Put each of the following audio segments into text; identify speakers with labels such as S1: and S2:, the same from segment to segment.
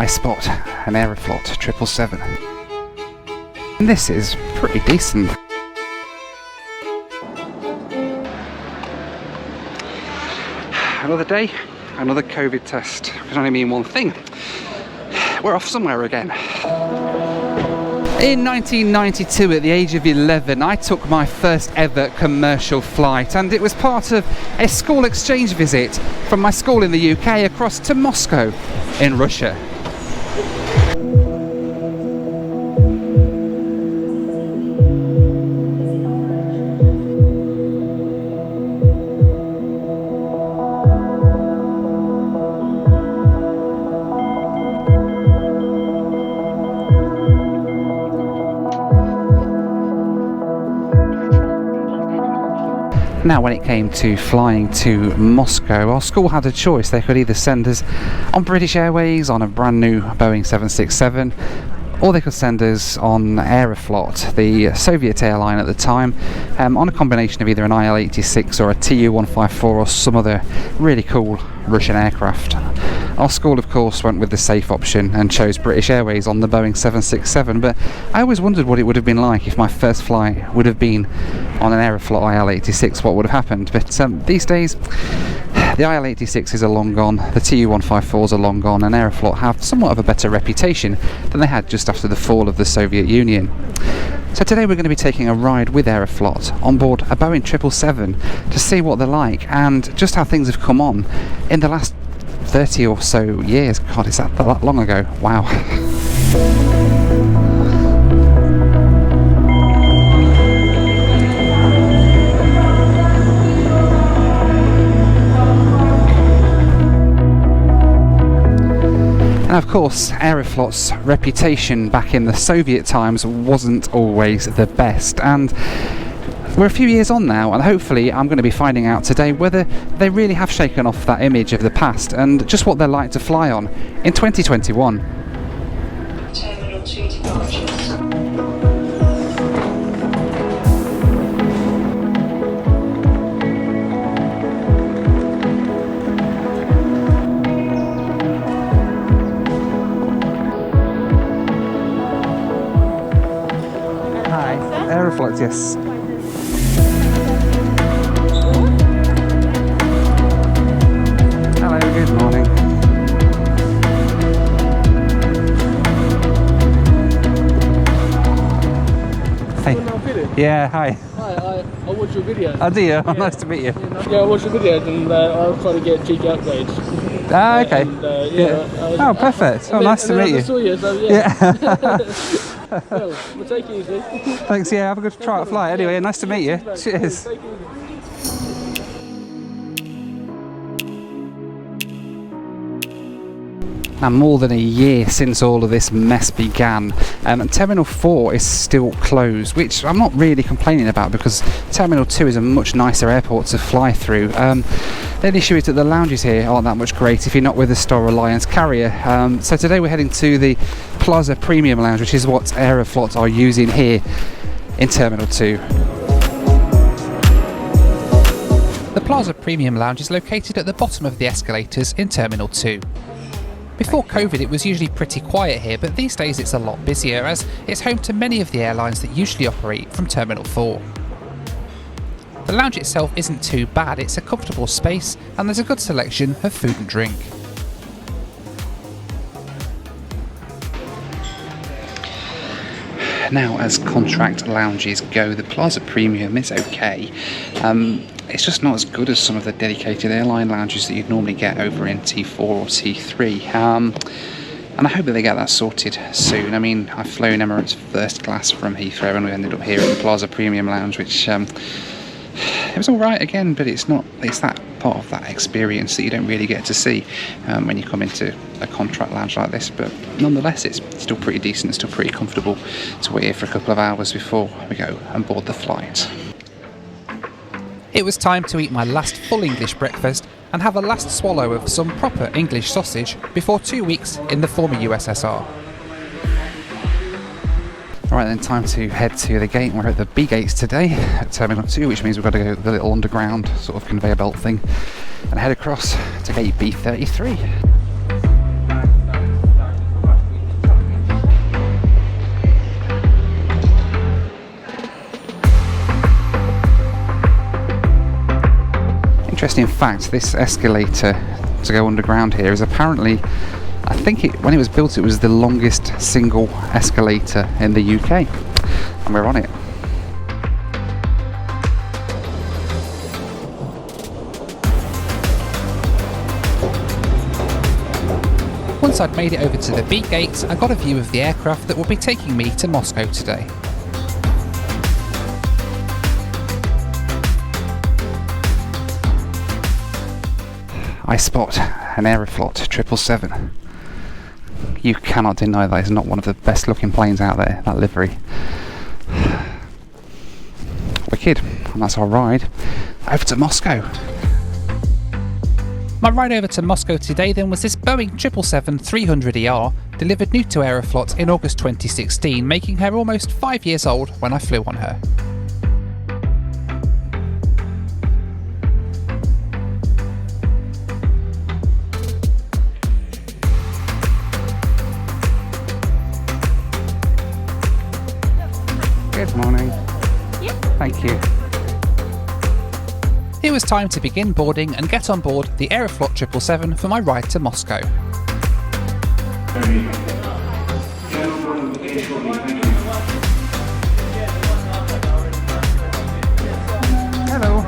S1: I spot an Aeroflot 777. And this is pretty decent. Another day, another COVID test. It can only mean one thing. We're off somewhere again. In 1992, at the age of 11, I took my first ever commercial flight, and it was part of a school exchange visit from my school in the UK across to Moscow in Russia. Now, when it came to flying to Moscow, our school had a choice. They could either send us on British Airways on a brand new Boeing 767, or they could send us on Aeroflot, the Soviet airline at the time, on a combination of either an IL-86 or a Tu-154 or some other really cool Russian aircraft. Our school, of course, went with the safe option and chose British Airways on the Boeing 767, but I always wondered what it would have been like if my first flight would have been on an Aeroflot IL-86, what would have happened. But these days, the IL-86s are long gone, the Tu-154s are long gone, and Aeroflot have somewhat of a better reputation than they had just after the fall of the Soviet Union. So today we're going to be taking a ride with Aeroflot on board a Boeing 777 to see what they're like and just how things have come on in the last 30 or so years. God, is that long ago? Wow. And of course, Aeroflot's reputation back in the Soviet times wasn't always the best, and we're a few years on now, and hopefully I'm going to be finding out today whether they really have shaken off that image of the past and just what they're like to fly on in 2021.
S2: Terminal 2 departures.
S1: Hi, Aeroflot, yes. Hello, good morning. Hey. Yeah, hi.
S3: Hi, I watch your video.
S1: Oh, do you?
S3: Yeah.
S1: Nice to meet you.
S3: Yeah, I watch your videos and I was trying to get cheeky upgrades.
S1: Ah, okay.
S3: And,
S1: Oh, perfect. Oh, nice to meet you.
S3: I saw you, so yeah. Well, we'll take it easy.
S1: Thanks, yeah, have a good try at flight. Anyway, nice to meet you. Cheers.
S3: Take it easy.
S1: Now, more than a year since all of this mess began, Terminal 4 is still closed, which I'm not really complaining about because Terminal 2 is a much nicer airport to fly through. The only issue is that the lounges here aren't that much great if you're not with a Star Alliance carrier. So today we're heading to the Plaza Premium Lounge, which is what Aeroflot are using here in Terminal 2. The Plaza Premium Lounge is located at the bottom of the escalators in Terminal 2. Before COVID, it was usually pretty quiet here, but these days it's a lot busier as it's home to many of the airlines that usually operate from Terminal 4. The lounge itself isn't too bad, it's a comfortable space and there's a good selection of food and drink. Now, as contract lounges go, the Plaza Premium is okay. It's just not as good as some of the dedicated airline lounges that you'd normally get over in T4 or T3. And I hope that they get that sorted soon. I mean, I've flown Emirates first class from Heathrow and we ended up here at the Plaza Premium Lounge, which it was alright again, but it's that part of that experience that you don't really get to see when you come into a contract lounge like this. But nonetheless, it's still pretty decent, still pretty comfortable to wait here for a couple of hours before we go and board the flight. It was time to eat my last full English breakfast and have a last swallow of some proper English sausage before 2 weeks in the former USSR. Alright then, time to head to the gate. We're at the B gates today at Terminal 2, which means we've got to go the little underground sort of conveyor belt thing and head across to gate B33. Interesting fact, this escalator to go underground here is apparently, I think when it was built, it was the longest single escalator in the UK, and we're on it. Once I'd made it over to the B gate, I got a view of the aircraft that will be taking me to Moscow today. I spot an Aeroflot 777. You cannot deny that it's not one of the best looking planes out there, that livery. Wicked, and that's our ride over to Moscow. My ride over to Moscow today then was this Boeing 777-300ER, delivered new to Aeroflot in August 2016, making her almost 5 years old when I flew on her. Good morning.
S4: Yep.
S1: Thank you. It was time to begin boarding and get on board the Aeroflot 777 for my ride to Moscow. Hello.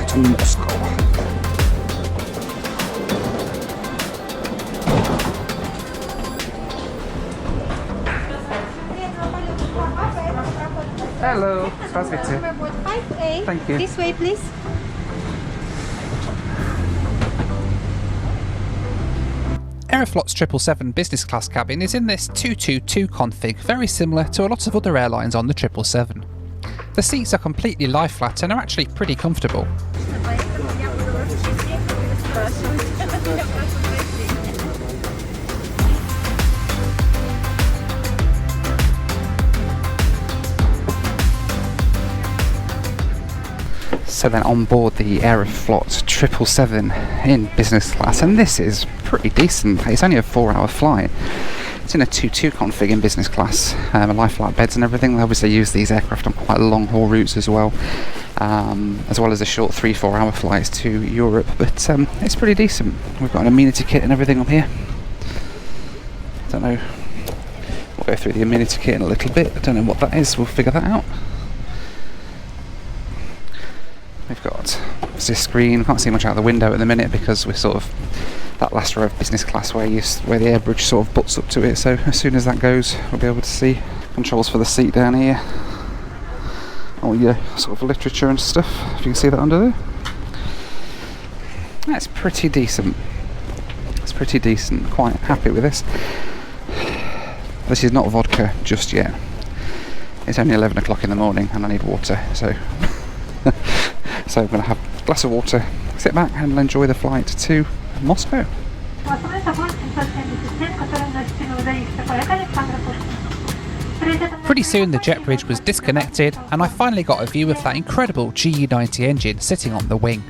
S1: To Moscow. Hello, здравствуйте.
S4: Number 5A.
S1: Thank you.
S4: This way, please.
S1: Aeroflot's 777 business class cabin is in this 222 config, very similar to a lot of other airlines on the 777. The seats are completely lie flat and are actually pretty comfortable. So then on board the Aeroflot 777 in business class, and this is pretty decent. It's only a 4-hour flight. It's in a 2-2 config in business class, live flatbeds and everything. They obviously use these aircraft on quite long haul routes as well as the short 3-4 hour flights to Europe, but it's pretty decent. We've got an amenity kit and everything up here. Don't know, we'll go through the amenity kit in a little bit. I don't know what that is, we'll figure that out. We've got this screen. Can't see much out the window at the minute because we're sort of that last row of business class where the air bridge sort of butts up to it, so as soon as that goes we'll be able to see controls for the seat down here, all your sort of literature and stuff, if you can see that under there. That's pretty decent. It's pretty decent. Quite happy with this. This is not vodka just yet. It's only 11 o'clock in the morning and I need water, so so I'm going to have a glass of water, sit back and enjoy the flight to Moscow. Pretty soon the jet bridge was disconnected and I finally got a view of that incredible GE90 engine sitting on the wing.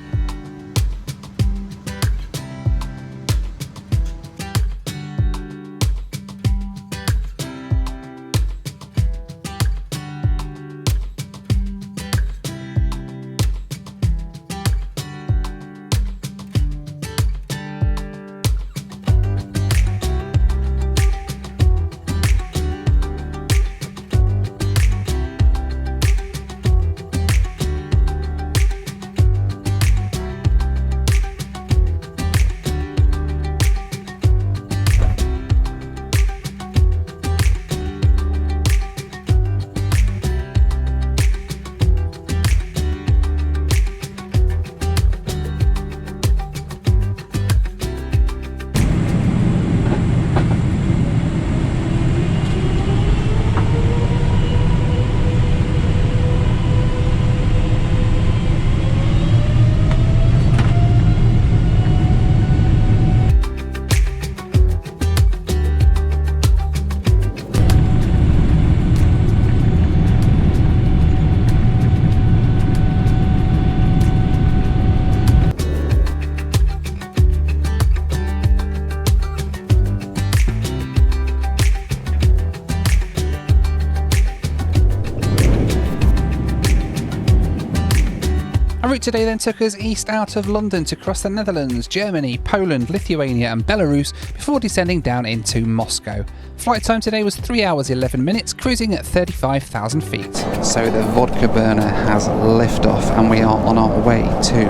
S1: Our route today then took us east out of London to cross the Netherlands, Germany, Poland, Lithuania and Belarus before descending down into Moscow. Flight time today was 3 hours 11 minutes, cruising at 35,000 feet. So the vodka burner has liftoff and we are on our way to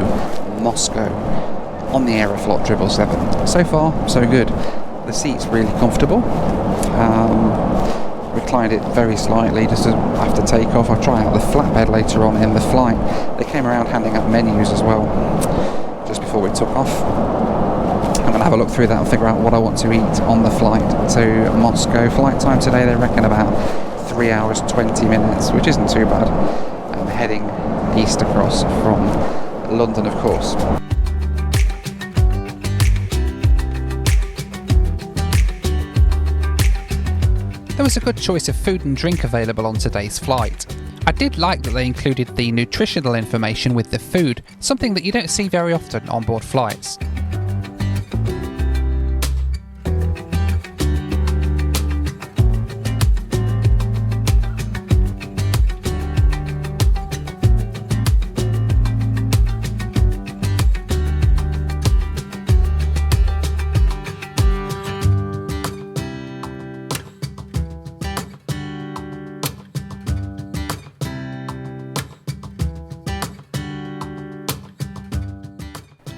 S1: Moscow on the Aeroflot 777. So far, so good. The seat's really comfortable. Reclined it very slightly just after takeoff. I'll try out the flatbed later on in the flight. They came around handing out menus as well just before we took off. I'm going to have a look through that and figure out what I want to eat on the flight to Moscow. Flight time today, they reckon about 3 hours 20 minutes, which isn't too bad. I'm heading east across from London, of course. There was a good choice of food and drink available on today's flight. I did like that they included the nutritional information with the food, something that you don't see very often on board flights.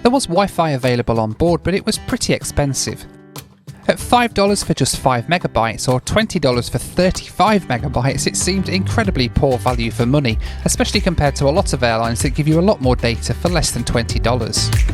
S1: There was Wi-Fi available on board, but it was pretty expensive. At $5 for just 5 megabytes or $20 for 35 megabytes, it seemed incredibly poor value for money, especially compared to a lot of airlines that give you a lot more data for less than $20.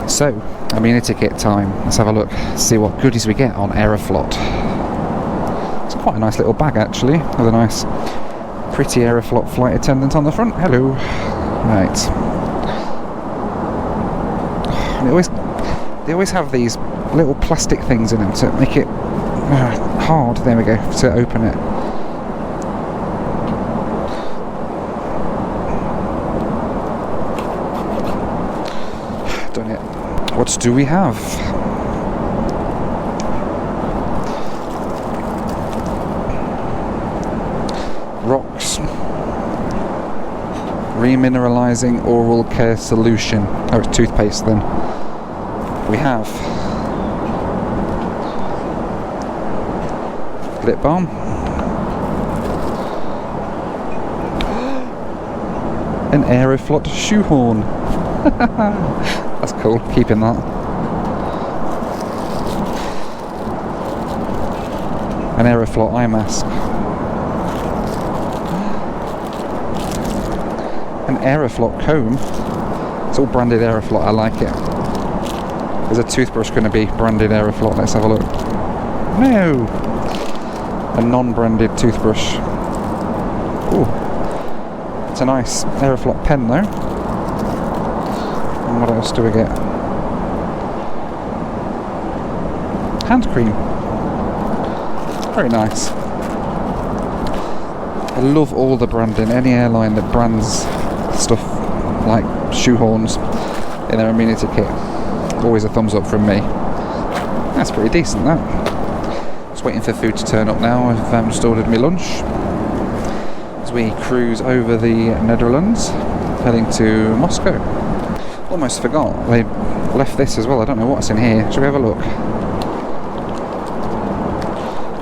S1: So, amenity kit time. Let's have a look, see what goodies we get on Aeroflot. It's quite a nice little bag actually, with a nice pretty Aeroflot flight attendant on the front. Hello. Right. They always have these little plastic things in them to make it hard, there we go, to open it. Done it. What do we have? Rocks. Remineralizing oral care solution. Oh, it's toothpaste then. We have lip balm. An Aeroflot shoehorn. That's cool, keeping that. An Aeroflot eye mask. An Aeroflot comb. It's all branded Aeroflot, I like it. Is a toothbrush going to be branded Aeroflot? Let's have a look. No! A non-branded toothbrush. Ooh. It's a nice Aeroflot pen though. And what else do we get? Hand cream. Very nice. I love all the branding. Any airline that brands stuff like shoehorns in their amenity kit, always a thumbs up from me. That's pretty decent, that. Just waiting for food to turn up now. I've just ordered me lunch as we cruise over the Netherlands, heading to Moscow. Almost forgot, they left this as well. I don't know what's in here. Shall we have a look?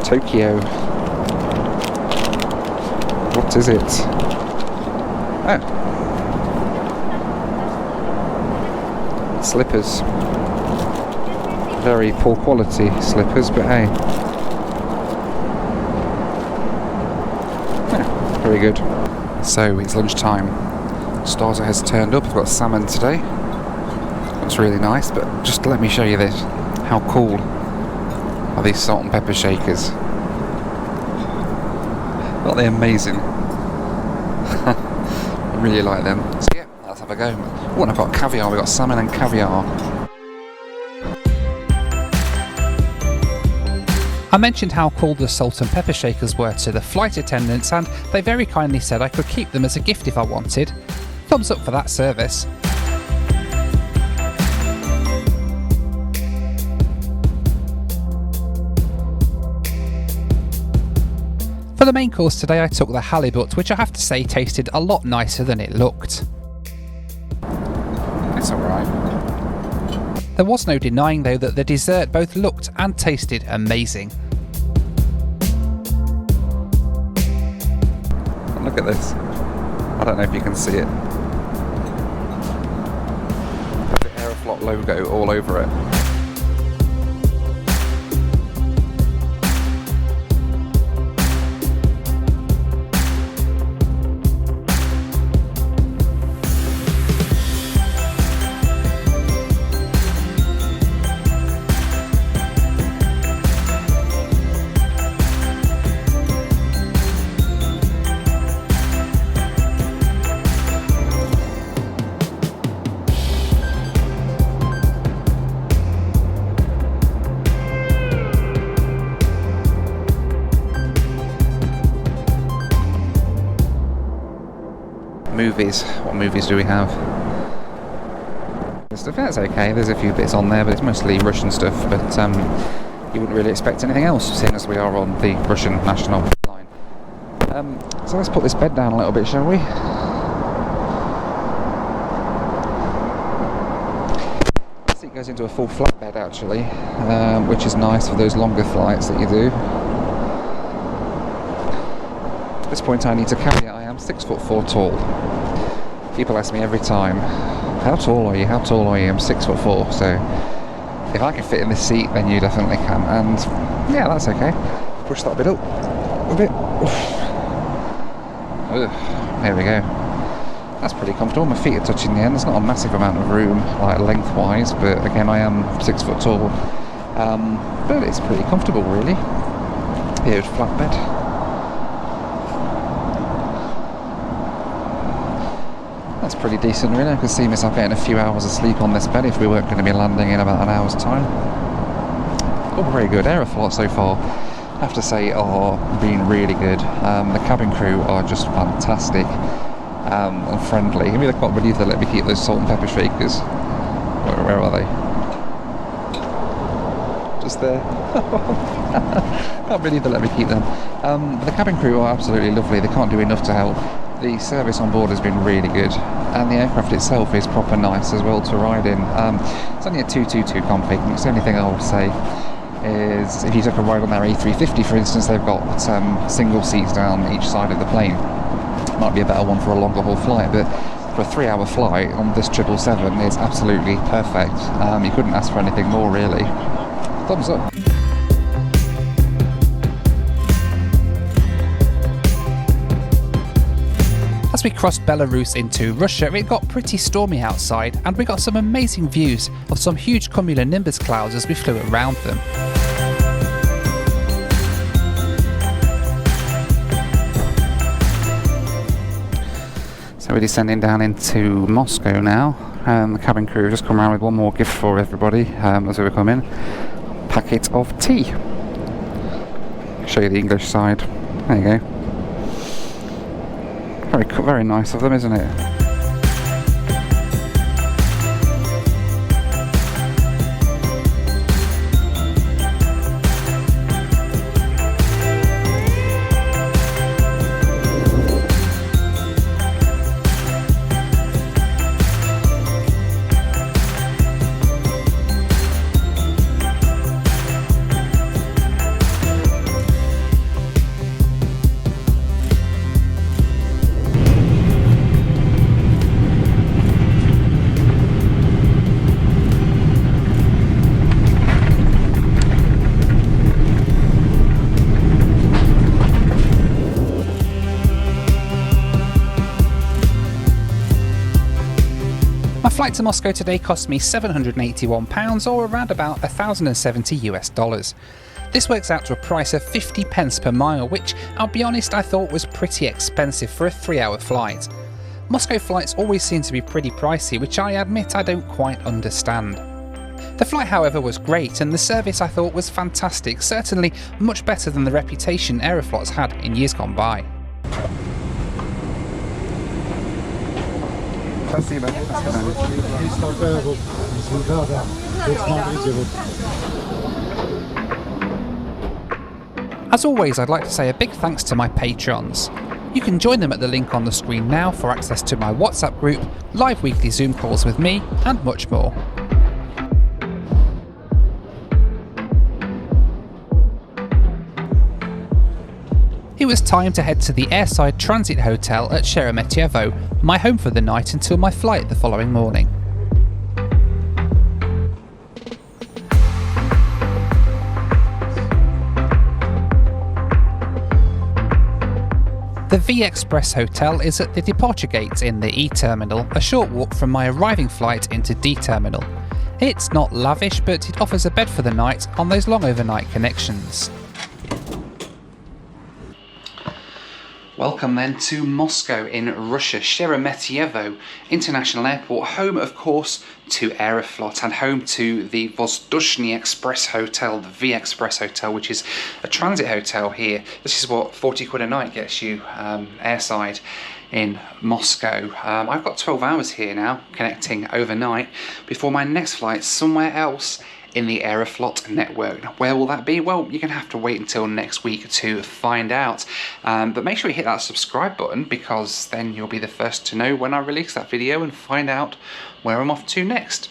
S1: Tokyo. What is it? Oh. Slippers. Very poor quality slippers, but hey. Yeah, very good. So it's lunchtime. Starter has turned up. I've got salmon today. That's really nice, but just let me show you this. How cool are these salt and pepper shakers? Aren't they amazing? I really like them. So yeah, let's have a go. Oh, and I've got caviar. We've got salmon and caviar. I mentioned how cool the salt and pepper shakers were to the flight attendants, and they very kindly said I could keep them as a gift if I wanted. Thumbs up for that service. For the main course today I took the halibut, which I have to say tasted a lot nicer than it looked. It's alright. There was no denying though that the dessert both looked and tasted amazing. Look at this. I don't know if you can see it. The Aeroflot logo all over it. Movies. What movies do we have? Stuff that's okay. There's a few bits on there, but it's mostly Russian stuff. But you wouldn't really expect anything else, seeing as we are on the Russian national line. So let's put this bed down a little bit, shall we? The seat goes into a full flatbed actually, which is nice for those longer flights that you do. At this point, I need to caveat I am 6'4" tall. People ask me every time, how tall are you? How tall are you? I'm 6'4", so if I can fit in this seat, then you definitely can. And yeah, that's okay. Push that bit up a bit. There we go. That's pretty comfortable. My feet are touching the end. There's not a massive amount of room, like lengthwise, but again, I am 6 foot tall. But it's pretty comfortable, really. Here's flatbed. That's pretty decent, really. I could see myself getting a few hours of sleep on this bed if we weren't going to be landing in about an hour's time. All very good. Aeroflot so far, I have to say, are being really good. The cabin crew are just fantastic and friendly. I mean, I can't believe they let me keep those salt and pepper shakers. Where are they? Just there. Can't believe they let me keep them. The cabin crew are absolutely lovely. They can't do enough to help. The service on board has been really good, and the aircraft itself is proper nice as well to ride in. It's only a 222 config, and it's the only thing I would say is if you took a ride on their A350 for instance, they've got single seats down each side of the plane. Might be a better one for a longer haul flight, but for a 3-hour flight on this 777 it's absolutely perfect. You couldn't ask for anything more, really. Thumbs up. As we crossed Belarus into Russia, it got pretty stormy outside, and we got some amazing views of some huge cumulonimbus clouds as we flew around them. So we're descending down into Moscow now. The cabin crew have just come around with one more gift for everybody as we come in. Packet of tea. Show you the English side. There you go. Very nice of them, isn't it? My flight to Moscow today cost me £781 or around about $1,070 US. This works out to a price of 50 pence per mile, which I'll be honest I thought was pretty expensive for a 3-hour flight. Moscow flights always seem to be pretty pricey, which I admit I don't quite understand. The flight, however, was great, and the service I thought was fantastic, certainly much better than the reputation Aeroflot's had in years gone by. As always, I'd like to say a big thanks to my patrons. You can join them at the link on the screen now for access to my WhatsApp group, live weekly Zoom calls with me, and much more. It was time to head to the airside transit hotel at Sheremetyevo, my home for the night until my flight the following morning. The V Express Hotel is at the departure gate in the E Terminal, a short walk from my arriving flight into D Terminal. It's not lavish, but it offers a bed for the night on those long overnight connections. Welcome then to Moscow in Russia, Sheremetyevo International Airport, home of course to Aeroflot and home to the Vozdushny Express Hotel, the V Express Hotel, which is a transit hotel here. This is what 40 quid a night gets you airside in Moscow. I've got 12 hours here now connecting overnight before my next flight somewhere else in the Aeroflot network. Where will that be? Well, you're gonna have to wait until next week to find out. But make sure you hit that subscribe button, because then you'll be the first to know when I release that video and find out where I'm off to next.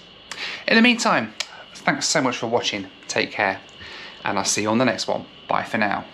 S1: In the meantime, thanks so much for watching. Take care, and I'll see you on the next one. Bye for now.